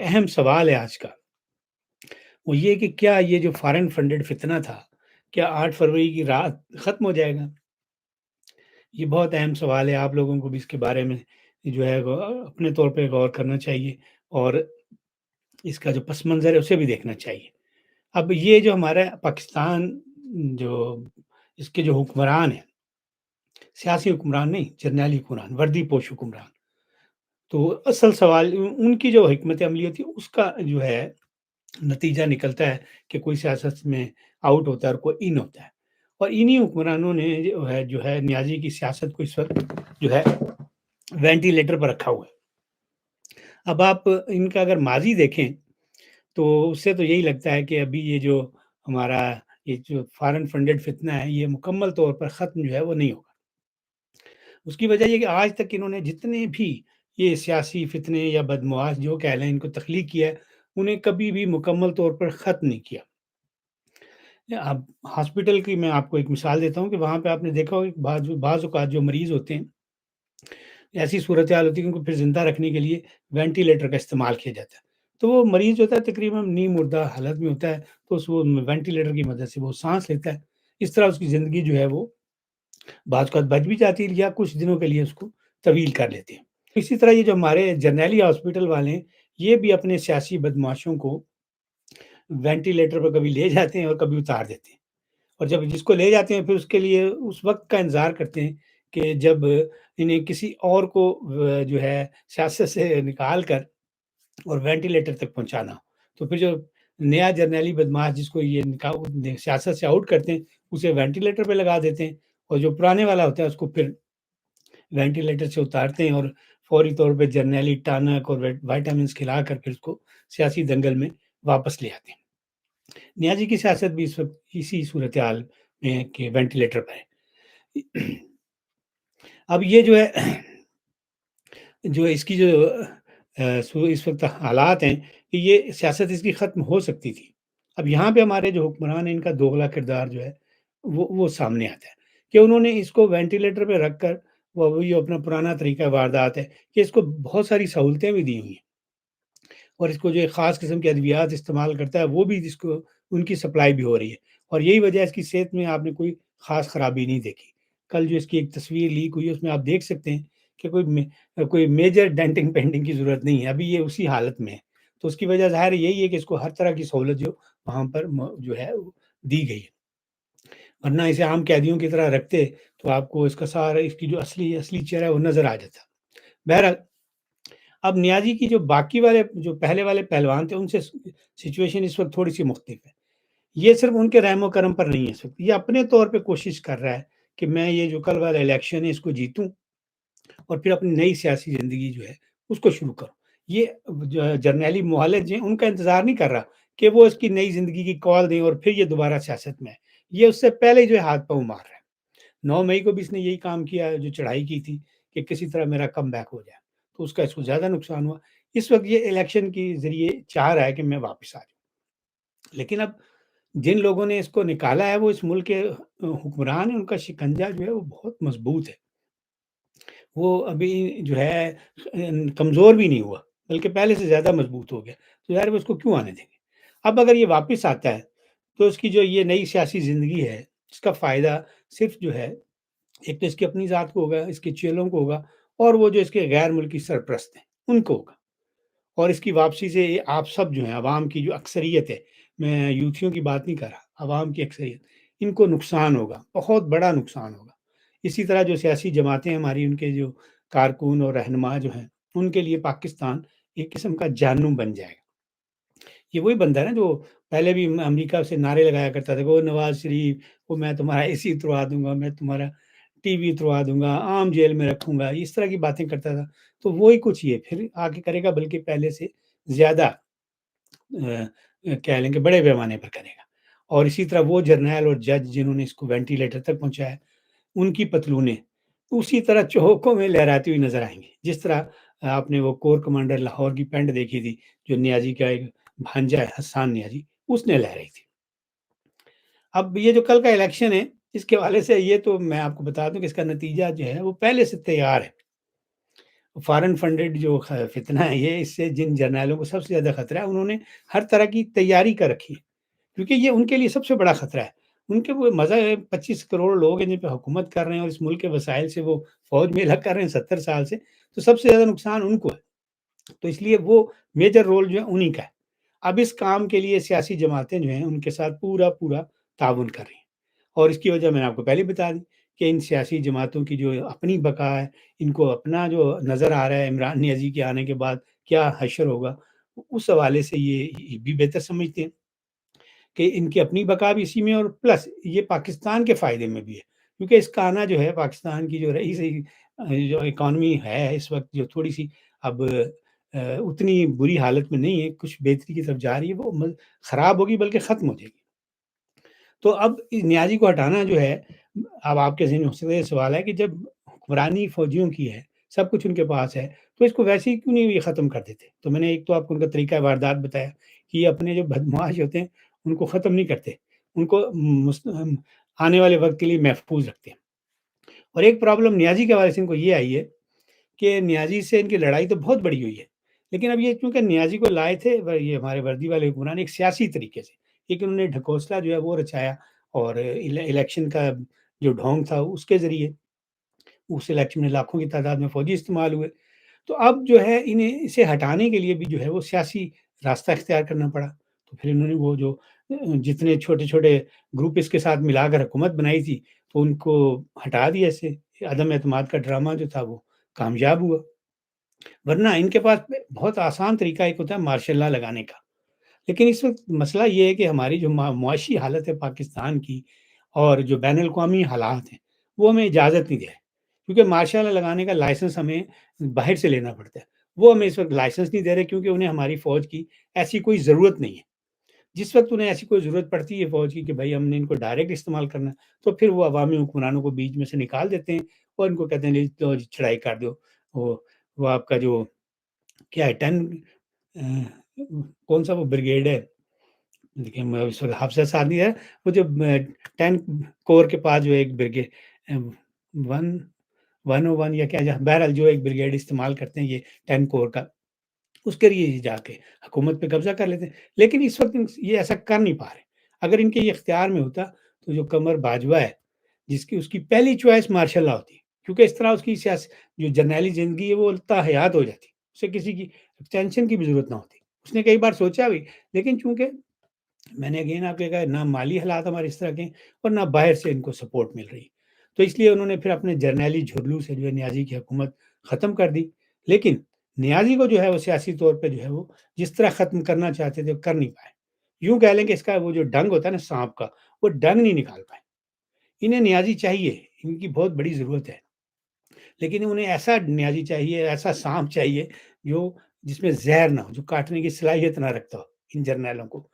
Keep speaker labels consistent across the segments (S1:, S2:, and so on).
S1: اہم سوال ہے آج کا، وہ یہ کہ کیا یہ جو فارن فنڈڈ فتنہ تھا، کیا 8 فروری کی رات ختم ہو جائے گا؟ یہ بہت اہم سوال ہے، آپ لوگوں کو بھی اس کے بارے میں جو ہے اپنے طور پہ غور کرنا چاہیے اور اس کا جو پس منظر ہے اسے بھی دیکھنا چاہیے۔ اب یہ جو ہمارا پاکستان جو اس کے جو حکمران ہیں، سیاسی حکمران نہیں، جرنیلی حکمران، وردی پوش حکمران، تو اصل سوال ان کی جو حکمت عملی ہوتی ہے اس کا جو ہے نتیجہ نکلتا ہے کہ کوئی سیاست میں آؤٹ ہوتا ہے اور کوئی ان ہوتا ہے، اور انہی حکمرانوں نے جو ہے نیازی کی سیاست کو اس وقت جو ہے وینٹیلیٹر پر رکھا ہوا ہے۔ اب آپ ان کا اگر ماضی دیکھیں تو اس سے تو یہی لگتا ہے کہ ابھی یہ جو ہمارا یہ جو فارن فنڈڈ فتنہ ہے یہ مکمل طور پر ختم جو ہے وہ نہیں ہوگا۔ اس کی وجہ یہ کہ آج تک انہوں نے جتنے بھی یہ سیاسی فتنے یا بدمعاش جو کہہ لیں ان کو تخلیق کیا ہے، انہیں کبھی بھی مکمل طور پر ختم نہیں کیا۔ اب ہاسپٹل کی میں آپ کو ایک مثال دیتا ہوں کہ وہاں پہ آپ نے دیکھا ہوگا کہ بعض اوقات جو مریض ہوتے ہیں، ایسی صورتحال ہوتی ہے کہ ان کو پھر زندہ رکھنے کے لیے وینٹیلیٹر کا استعمال کیا جاتا ہے۔ تو وہ مریض جو ہوتا ہے تقریباً نیم مردہ حالت میں ہوتا ہے، تو وہ وینٹیلیٹر کی مدد سے وہ سانس لیتا ہے۔ اس طرح اس کی زندگی جو ہے وہ بعض اوقات بچ بھی جاتی ہے یا کچھ دنوں کے لیے اس کو طویل کر لیتے ہیں۔ اسی طرح یہ جو ہمارے جرنیلی ہاسپٹل والے ہیں، یہ بھی اپنے سیاسی بدمعاشوں کو وینٹیلیٹر پر کبھی لے جاتے ہیں اور کبھی اتار دیتے ہیں، اور جب جس کو لے جاتے ہیں پھر اس کے لیے اس وقت کا انتظار کرتے ہیں کہ جب انہیں کسی اور کو جو ہے سیاست سے نکال کر اور وینٹیلیٹر تک پہنچانا ہو، تو پھر جو نیا جرنیلی بدماش جس کو یہ سیاست سے آؤٹ کرتے ہیں اسے وینٹیلیٹر پہ لگا دیتے ہیں، اور جو پرانے والا ہوتا ہے اس کو پھر وینٹیلیٹر سے اتارتے ہیں اور فوری طور پہ جرنیلی ٹانک اور وائٹامنس کھلا کر پھر اس کو سیاسی دنگل میں واپس لے آتے ہیں۔ نیازی کی سیاست بھی اس وقت اسی صورتحال میں ہے کہ وینٹیلیٹر پر ہے۔ اب یہ جو ہے جو اس کی جو اس وقت حالات ہیں کہ یہ سیاست اس کی ختم ہو سکتی تھی۔ اب یہاں پہ ہمارے جو حکمران ہیں ان کا دوغلا کردار جو ہے وہ سامنے آتا ہے کہ انہوں نے اس کو وینٹیلیٹر پہ رکھ کر وہ یہ اپنا پرانا طریقہ واردات ہے کہ اس کو بہت ساری سہولتیں بھی دی ہوئی ہیں، اور اس کو جو ایک خاص قسم کے ادویات استعمال کرتا ہے وہ بھی جس کو ان کی سپلائی بھی ہو رہی ہے، اور یہی وجہ ہے اس کی صحت میں آپ نے کوئی خاص خرابی نہیں دیکھی۔ کل جو اس کی ایک تصویر لیک ہوئی ہے اس میں آپ دیکھ سکتے ہیں کہ کوئی میجر ڈینٹنگ پینٹنگ کی ضرورت نہیں ہے، ابھی یہ اسی حالت میں ہے۔ تو اس کی وجہ ظاہر یہی ہے کہ اس کو ہر طرح کی سہولت جو وہاں پر جو ہے وہ دی گئی ہے، ورنہ اسے عام قیدیوں کی طرح رکھتے تو آپ کو اس کا سارا اس کی جو اصلی چہرہ ہے وہ نظر آ جاتا۔ بہرحال اب نیازی کی جو باقی والے جو پہلے والے پہلوان تھے ان سے سچویشن اس وقت تھوڑی سی مختلف ہے۔ یہ صرف ان کے رحم و کرم پر نہیں ہے، اس وقت یہ اپنے طور پہ کوشش کر رہا ہے کہ میں یہ جو کل والا الیکشن ہے اس کو جیتوں اور پھر اپنی نئی سیاسی زندگی جو ہے اس کو شروع کروں۔ یہ جو جرنیلی معالج ہیں ان کا انتظار نہیں کر رہا کہ وہ اس کی نئی زندگی کی کال دیں اور پھر یہ دوبارہ سیاست میں ہے، یہ اس سے پہلے جو ہے ہاتھ پاؤں مار رہا ہے۔ 9 مئی کو بھی اس نے یہی کام کیا جو چڑھائی کی تھی کہ کسی طرح میرا کم بیک ہو جائے، تو اس کا اس کو زیادہ نقصان ہوا۔ اس وقت یہ الیکشن کے ذریعے چاہ رہا ہے کہ میں واپس آ جاؤں، لیکن اب جن لوگوں نے اس کو نکالا ہے وہ اس ملک کے حکمران ہیں، ان کا شکنجہ جو ہے وہ بہت مضبوط ہے، وہ ابھی جو ہے کمزور بھی نہیں ہوا بلکہ پہلے سے زیادہ مضبوط ہو گیا، تو ظاہر ہے وہ اس کو کیوں آنے دیں گے۔ اب اگر یہ واپس آتا ہے تو اس کی جو یہ نئی سیاسی زندگی ہے اس کا فائدہ صرف جو ہے ایک تو اس کی اپنی ذات کو ہوگا، اس کے چیلوں کو ہوگا، اور وہ جو اس کے غیر ملکی سرپرست ہیں ان کو ہوگا، اور اس کی واپسی سے آپ سب جو ہیں عوام کی جو اکثریت ہے، میں یوتھیوں کی بات نہیں کر رہا، عوام کی اکثریت، ان کو نقصان ہوگا، بہت بڑا نقصان ہوگا۔ اسی طرح جو سیاسی جماعتیں ہماری ان کے جو کارکن اور رہنما جو ہیں ان کے لیے پاکستان ایک قسم کا جہنم بن جائے گا۔ یہ وہی بندہ ہے نا جو پہلے بھی امریکہ سے نعرے لگایا کرتا تھا کہ وہ نواز شریف، وہ میں تمہارا اے سی اتروا دوں گا، میں تمہارا ٹی وی اتروا دوں گا، عام جیل میں رکھوں گا، اس طرح کی باتیں کرتا تھا۔ تو وہی کچھ یہ پھر آگے کرے گا، بلکہ پہلے سے زیادہ کہہ لیں کہ بڑے پیمانے پر کرے گا۔ اور اسی طرح وہ جرنیل اور جج جنہوں نے اس کو وینٹیلیٹر تک پہنچایا، ان کی پتلونیں اسی طرح چوکوں میں لہراتی ہوئی نظر آئیں گی، جس طرح آپ نے وہ کور کمانڈر لاہور کی پینٹ دیکھی تھی جو نیازی کا ایک بھانجا ہے حسان نیازی، اس نے لہرائی تھی۔ اب یہ جو کل کا الیکشن ہے اس کے حوالے سے یہ تو میں آپ کو بتا دوں کہ اس کا نتیجہ جو ہے وہ پہلے سے تیار ہے، فارن فنڈڈ جو فتنہ ہے یہ، اس سے جن جرنیلوں کو سب سے زیادہ خطرہ ہے، انہوں نے ہر طرح کی تیاری کر رکھی ہے، کیونکہ یہ ان کے لیے سب سے بڑا خطرہ ہے۔ ان کے وہ مزہ ہے 25 کروڑ لوگ ہیں جن پہ حکومت کر رہے ہیں، اور اس ملک کے وسائل سے وہ فوج میں الگ کر رہے ہیں 70 سال سے، تو سب سے زیادہ نقصان ان کو ہے۔ تو اس لیے وہ میجر رول جو ہے انہی کا ہے۔ اب اس کام کے لیے سیاسی جماعتیں جو ہیں ان کے ساتھ پورا تعاون کر رہی ہیں، اور اس کی وجہ میں نے آپ کو پہلے بتا دی کہ ان سیاسی جماعتوں کی جو اپنی بقا ہے، ان کو اپنا جو نظر آ رہا ہے عمران نیازی کے آنے کے بعد کیا حشر ہوگا، اس حوالے سے یہ بھی بہتر سمجھتے ہیں کہ ان کی اپنی بقا بھی اسی میں، اور پلس یہ پاکستان کے فائدے میں بھی ہے، کیونکہ اس کا آنا جو ہے پاکستان کی جو رہی جو اکانومی ہے اس وقت، جو تھوڑی سی اب اتنی بری حالت میں نہیں ہے، کچھ بہتری کی طرف جا رہی ہے، وہ خراب ہوگی بلکہ ختم ہو جائے گی۔ تو اب نیازی کو ہٹانا جو ہے، اب آپ کے ذہن میں ہو سکتا ہے یہ سوال ہے کہ جب حکمرانی فوجیوں کی ہے، سب کچھ ان کے پاس ہے، تو اس کو ویسے ہی کیوں نہیں یہ ختم کر دیتے؟ تو میں نے ایک تو آپ کو ان کا طریقہ واردات بتایا کہ یہ اپنے جو بدمعاش ہوتے ہیں ان کو ختم نہیں کرتے، ان کو آنے والے وقت کے لیے محفوظ رکھتے ہیں۔ اور ایک پرابلم نیازی کے حوالے سے ان کو یہ آئی ہے کہ نیازی سے ان کی لڑائی تو بہت بڑی ہوئی ہے، لیکن اب یہ چونکہ نیازی کو لائے تھے یہ ہمارے وردی والے حکمران ایک سیاسی طریقے سے، لیکن انہوں نے ڈھکوسلا جو ہے وہ رچایا، اور الیکشن کا جو ڈھونگ تھا اس کے ذریعے اس الیکشن میں لاکھوں کی تعداد میں فوجی استعمال ہوئے۔ تو اب جو ہے انہیں اسے ہٹانے کے لیے بھی جو ہے وہ سیاسی راستہ اختیار کرنا پڑا۔ تو پھر انہوں نے وہ جو جتنے چھوٹے چھوٹے گروپ اس کے ساتھ ملا کر حکومت بنائی تھی، تو ان کو ہٹا دیا سے۔ عدم اعتماد کا ڈرامہ جو تھا وہ کامیاب ہوا، ورنہ ان کے پاس بہت آسان طریقہ ایک ہوتا ہے مارشل لا لگانے کا۔ لیکن اس وقت مسئلہ یہ ہے کہ ہماری جو معاشی حالت ہے پاکستان کی، اور جو بین الاقوامی حالات ہیں، وہ ہمیں اجازت نہیں دے رہے، کیونکہ مارشل لا لگانے کا لائسنس ہمیں باہر سے لینا پڑتا ہے۔ وہ ہمیں اس وقت لائسنس نہیں دے رہے، کیونکہ انہیں ہماری فوج کی ایسی کوئی ضرورت نہیں ہے۔ جس وقت انہیں ایسی کوئی ضرورت پڑتی ہے فوج کی کہ بھائی ہم نے ان کو ڈائریکٹ استعمال کرنا ہے، تو پھر وہ عوامی حکمرانوں کو بیچ میں سے نکال دیتے ہیں، اور ان کو کہتے ہیں لے تو جی چڑھائی کر دو۔ وہ آپ کا جو کیا ہے 10 کون سا وہ بریگیڈ ہے، دیکھیں میں اس وقت حافظہ سعدی ہے، وہ جو 10 کور کے پاس جو ایک بریگیڈ 101 یا کیا بہرحال جو ایک بریگیڈ استعمال کرتے ہیں یہ 10 کور کا، اس کے لیے جا کے حکومت پہ قبضہ کر لیتے ہیں۔ لیکن اس وقت یہ ایسا کر نہیں پا رہے۔ اگر ان کے یہ اختیار میں ہوتا تو جو قمر باجوہ ہے، جس کی اس کی پہلی چوائس مارشل لا ہوتی، کیونکہ اس طرح اس کی جو جرنیلی زندگی ہے وہ تا حیات ہو جاتی، اسے کسی کی ٹینشن کی بھی ضرورت نہ ہوتی۔ اس نے کئی بار سوچا بھی، لیکن چونکہ میں نے اگین آپ کو کہا نہ مالی حالات ہمارے اس طرح کے ہیں، اور نہ باہر سے ان کو سپورٹ مل رہی، تو اس لیے انہوں نے پھر اپنے جرنیلی جھرلو سے جو ہے نیازی کی حکومت ختم کر دی۔ لیکن نیازی کو جو ہے وہ سیاسی طور پہ جو ہے وہ جس طرح ختم کرنا چاہتے تھے وہ کر نہیں پائے۔ یوں کہہ لیں کہ اس کا وہ جو ڈنگ ہوتا ہے نا سانپ کا، وہ ڈنگ نہیں نکال پائے۔ انہیں نیازی چاہیے، ان کی بہت بڑی ضرورت ہے، لیکن انہیں ایسا نیازی چاہیے، ایسا سانپ چاہیے جو جس میں زہر نہ ہو، جو کاٹنے کی صلاحیت نہ رکھتا ہو ان جرنیلوں کو۔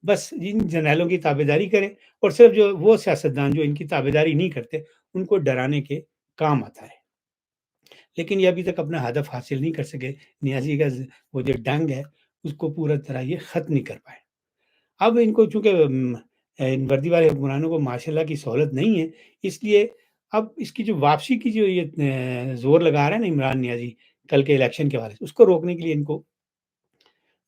S1: بس ان جرنیلوں کی تابعداری کریں، اور صرف جو وہ سیاستدان جو ان کی تابعداری نہیں کرتے ان کو ڈرانے کے کام آتا ہے۔ لیکن یہ ابھی تک اپنا ہدف حاصل نہیں کر سکے، نیازی کا وہ جو ڈنگ ہے اس کو پورا طرح یہ ختم نہیں کر پائے۔ اب ان کو چونکہ ان وردی والے حکمرانوں کو ماشاء اللہ کی سہولت نہیں ہے، اس لیے اب اس کی جو واپسی کی جو یہ زور لگا رہا ہے نا عمران نیازی کل کے الیکشن کے حوالے سے، اس کو روکنے کے لیے ان کو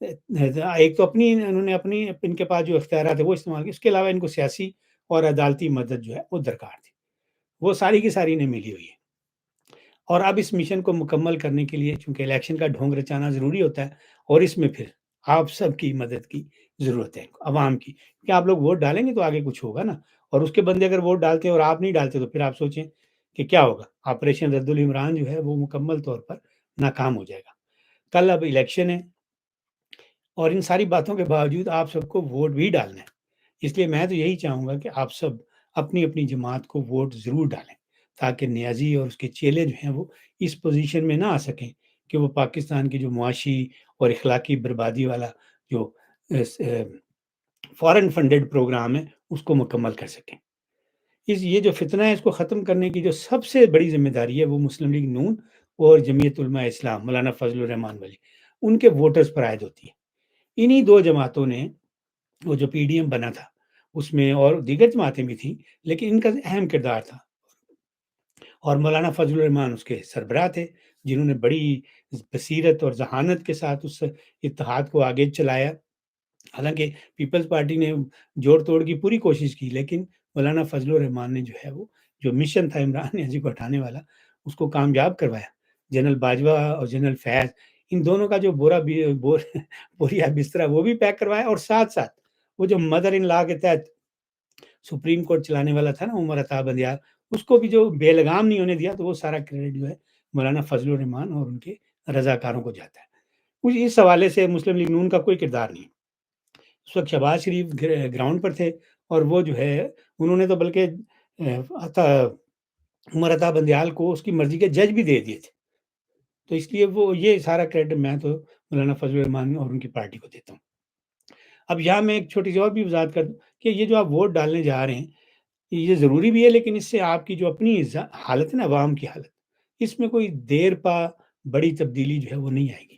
S1: ایک تو اپنی انہوں نے اپنی ان کے پاس جو اختیارات ہے وہ استعمال کیے، اس کے علاوہ ان کو سیاسی اور عدالتی مدد جو ہے وہ درکار تھی، وہ ساری کی ساری انہیں ملی ہوئی ہے۔ اور اب اس مشن کو مکمل کرنے کے لیے چونکہ الیکشن کا ڈھونگ رچانا ضروری ہوتا ہے، اور اس میں پھر آپ سب کی مدد کی ضرورت ہے، عوام کی، کہ آپ لوگ ووٹ ڈالیں گے تو آگے کچھ ہوگا نا، اور اس کے بندے اگر ووٹ ڈالتے ہیں اور آپ نہیں ڈالتے تو پھر آپ سوچیں کہ کیا ہوگا۔ آپریشن رد العمران جو ہے وہ مکمل طور پر ناکام ہو جائے گا۔ کل اب الیکشن ہے، اور ان ساری باتوں کے باوجود آپ سب کو ووٹ بھی ڈالنا ہے۔ اس لیے میں تو یہی چاہوں گا کہ آپ سب اپنی اپنی جماعت کو ووٹ ضرور ڈالیں، تاکہ نیازی اور اس کے چیلے جو ہیں وہ اس پوزیشن میں نہ آ سکیں کہ وہ پاکستان کی جو معاشی اور اخلاقی بربادی والا جو فارن فنڈڈ پروگرام ہے اس کو مکمل کر سکیں۔ یہ جو فتنہ ہے اس کو ختم کرنے کی جو سب سے بڑی ذمہ داری ہے وہ مسلم لیگ نون اور جمعیت علماء اسلام مولانا فضل الرحمان ولی ان کے ووٹرز پر عائد ہوتی ہے۔ انہی دو جماعتوں نے وہ جو پی ڈی ایم بنا تھا اس میں اور دیگر جماعتیں بھی تھیں، لیکن ان کا اہم کردار تھا، اور مولانا فضل الرحمان اس کے سربراہ تھے، جنہوں نے بڑی بصیرت اور ذہانت کے ساتھ اس اتحاد کو آگے چلایا۔ حالانکہ پیپلز پارٹی نے جوڑ توڑ کی پوری کوشش کی، لیکن مولانا فضل الرحمان نے جو ہے وہ جو مشن تھا عمران نیازی کو ہٹانے والا، اس کو کامیاب کروایا۔ جنرل باجوہ اور جنرل فیض، ان دونوں کا جو بوریا بستر وہ بھی پیک کروایا، اور ساتھ ساتھ وہ جو مدر ان لا کے تحت سپریم کورٹ چلانے والا تھا نا عمر عطا بندیال، اس کو بھی جو بے لگام نہیں ہونے دیا، تو وہ سارا کریڈٹ جو ہے مولانا فضل الرحمان اور ان کے رضاکاروں کو جاتا ہے۔ کچھ اس حوالے سے مسلم لیگ نون کا کوئی کردار نہیں۔ اس وقت شہباز شریف گراؤنڈ پر تھے، اور وہ جو ہے انہوں نے تو بلکہ عمر عطا بندیال کو اس کی مرضی کے جج بھی دے دیے تھے۔ تو اس لیے وہ یہ سارا کریڈٹ میں تو مولانا فضل الرحمان اور ان کی پارٹی کو دیتا ہوں۔ اب یہاں میں ایک چھوٹی سی اور بھی وضاحت کر دوں کہ یہ جو آپ ووٹ ڈالنے جا رہے ہیں، یہ ضروری بھی ہے، لیکن اس سے آپ کی جو اپنی حالت ہے نا، عوام کی حالت، اس میں کوئی دیر پا بڑی تبدیلی جو ہے وہ نہیں آئے گی۔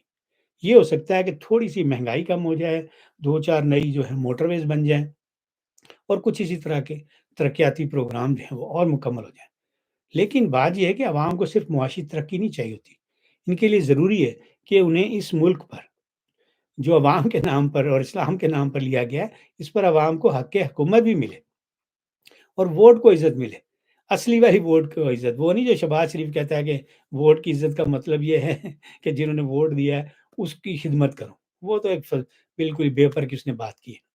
S1: یہ ہو سکتا ہے کہ تھوڑی سی مہنگائی کم ہو جائے، 2-4 نئی جو ہے موٹر ویز بن جائیں، اور کچھ اسی طرح کے ترقیاتی پروگرام جو ہیں وہ اور مکمل ہو جائیں۔ لیکن بات یہ ہے کہ عوام کو صرف معاشی ترقی نہیں چاہیے ہوتی، ان کے لیے ضروری ہے کہ انہیں اس ملک پر جو عوام کے نام پر اور اسلام کے نام پر لیا گیا ہے، اس پر عوام کو حق حکومت بھی ملے، اور ووٹ کو عزت ملے۔ اصلی والی ووٹ کو عزت، وہ نہیں جو شہباز شریف کہتا ہے کہ ووٹ کی عزت کا مطلب یہ ہے کہ جنہوں نے ووٹ دیا ہے اس کی خدمت کرو۔ وہ تو ایک بالکل بے پر کی اس نے بات کی ہے۔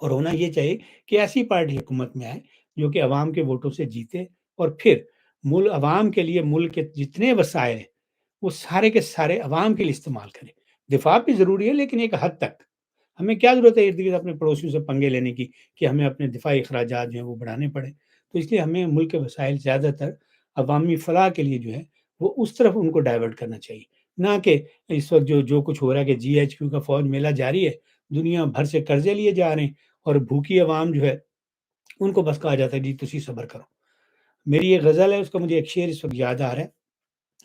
S1: اور ہونا یہ چاہیے کہ ایسی پارٹی حکومت میں آئے جو کہ عوام کے ووٹوں سے جیتے، اور پھر عوام کے لیے ملک کے جتنے وسائل ہیں وہ سارے کے سارے عوام کے لیے استعمال کرے۔ دفاع بھی ضروری ہے، لیکن ایک حد تک۔ ہمیں کیا ضرورت ہے ارد گرد اپنے پڑوسیوں سے پنگے لینے کی کہ ہمیں اپنے دفاعی اخراجات جو ہیں وہ بڑھانے پڑے؟ تو اس لیے ہمیں ملک کے وسائل زیادہ تر عوامی فلاح کے لیے جو ہے وہ اس طرف ان کو ڈائیورٹ کرنا چاہیے، نہ کہ اس وقت جو کچھ ہو رہا ہے کہ جی ایچ کیو کا فوج میلہ جاری ہے، دنیا بھر سے قرضے لیے جا رہے ہیں، اور بھوکی عوام جو ہے ان کو بس کہا جاتا ہے جی تسی صبر کرو۔ میری ایک غزل ہے، اس کا مجھے ایک شعر اس وقت یاد آ رہا ہے،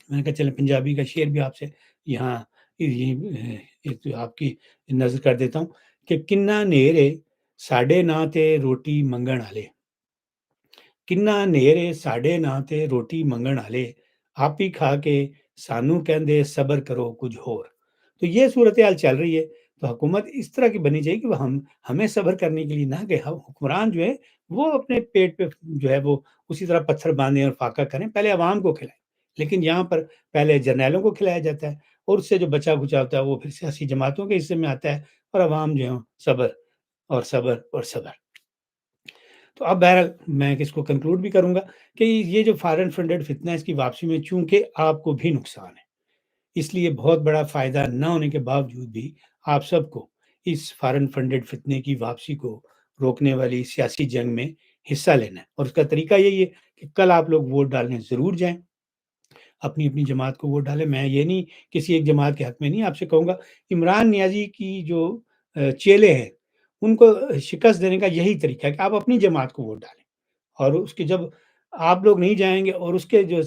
S1: میں نے کہا چلیں پنجابی کا شعر بھی آپ سے یہاں آپ کی نظر کر دیتا ہوں کہ کنہ نیرے ساڈے نا تے روٹی منگن والے، کنہ نیرے ساڈے نا تے روٹی منگن والے، آپ ہی کھا کے سانو کہندے صبر کرو کچھ ہور۔ تو یہ صورتحال چل رہی ہے، تو حکومت اس طرح کی بنی چاہیے کہ وہ ہمیں صبر کرنے کے لیے نہ کہ حکمران جو ہے وہ اپنے پیٹ پہ جو ہے وہ اسی طرح پتھر باندھیں اور فاقہ کریں، پہلے عوام کو کھلائیں۔ لیکن یہاں پر پہلے جرنیلوں کو کھلایا جاتا ہے، اور اس سے جو بچا کچا ہوتا ہے وہ پھر سیاسی جماعتوں کے حصے میں آتا ہے، اور عوام جو ہے صبر اور صبر اور صبر۔ تو اب بہرحال میں اس کو کنکلوڈ بھی کروں گا کہ یہ جو فارن فنڈڈ فتنہ ہے، اس کی واپسی میں چونکہ آپ کو بھی نقصان ہے، اس لیے بہت بڑا فائدہ نہ ہونے کے باوجود بھی آپ سب کو اس فارن فنڈڈ فتنے کی واپسی کو روکنے والی سیاسی جنگ میں حصہ لینا ہے، اور اس کا طریقہ یہی ہے کہ کل آپ لوگ ووٹ ڈالنے ضرور جائیں، اپنی اپنی جماعت کو ووٹ ڈالیں۔ میں یہ نہیں کسی ایک جماعت کے حق میں نہیں آپ سے کہوں گا، عمران نیازی کی جو چیلے ہیں ان کو شکست دینے کا یہی طریقہ ہے کہ آپ اپنی جماعت کو ووٹ ڈالیں، اور اس کے جب آپ لوگ نہیں جائیں گے اور اس کے جو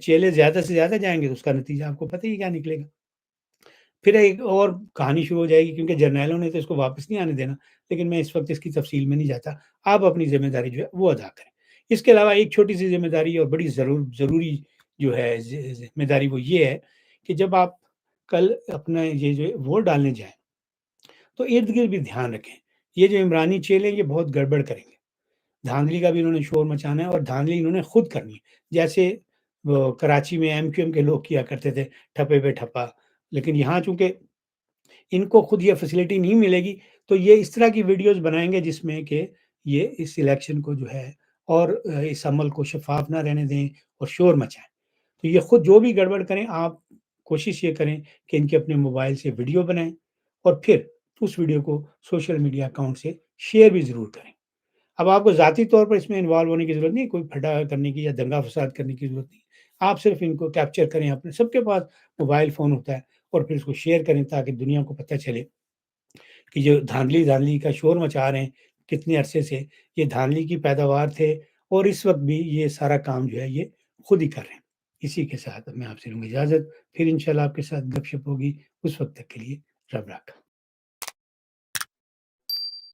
S1: چیلے زیادہ سے زیادہ جائیں گے تو اس کا نتیجہ آپ کو پتہ ہی کیا نکلے گا۔ پھر ایک اور کہانی شروع ہو جائے گی، کیونکہ جرنیلوں نے تو اس کو واپس نہیں آنے دینا، لیکن میں اس وقت اس کی تفصیل میں نہیں جاتا۔ آپ اپنی ذمہ داری جو ہے وہ ادا کریں۔ اس کے علاوہ ایک چھوٹی سی ذمہ داری اور بڑی ضروری جو ہے ذمہ داری وہ یہ ہے کہ جب آپ کل اپنا یہ جو ووٹ ڈالنے جائیں تو ارد گرد بھی دھیان رکھیں، یہ جو عمرانی چیلے یہ بہت گڑبڑ کریں گے، دھاندلی کا بھی انہوں نے شور مچانا ہے، اور دھاندلی انہوں نے خود کرنی ہے، جیسے وہ کراچی میں ایم کیو ایم کے لوگ کیا کرتے تھے، ٹھپے پہ ٹھپا۔ لیکن یہاں چونکہ ان کو خود یہ فیسلٹی نہیں ملے گی، تو یہ اس طرح کی ویڈیوز بنائیں گے جس میں کہ یہ اس الیکشن کو جو ہے اور اس عمل کو شفاف نہ رہنے دیں اور شور مچائیں۔ تو یہ خود جو بھی گڑبڑ کریں، آپ کوشش یہ کریں کہ ان کے اپنے موبائل سے ویڈیو بنائیں، اور پھر اس ویڈیو کو سوشل میڈیا اکاؤنٹ سے شیئر بھی ضرور کریں۔ اب آپ کو ذاتی طور پر اس میں انوالو ہونے کی ضرورت نہیں، کوئی پھٹا کرنے کی یا دنگا فساد کرنے کی ضرورت نہیں۔ آپ صرف ان کو کیپچر کریں، اپنے سب کے پاس موبائل فون ہوتا ہے، اور پھر اس کو شیئر کریں تاکہ دنیا کو پتہ چلے کہ جو دھاندلی کا شور مچا رہے ہیں کتنے عرصے سے، یہ دھاندلی کی پیداوار تھے، اور اس وقت بھی یہ سارا کام جو ہے یہ خود ہی کر رہے ہیں۔ اسی کے ساتھ میں آپ سے لوں گا اجازت، پھر انشاءاللہ آپ کے ساتھ گپ شپ ہوگی، اس وقت تک کے لیے رب رکھا۔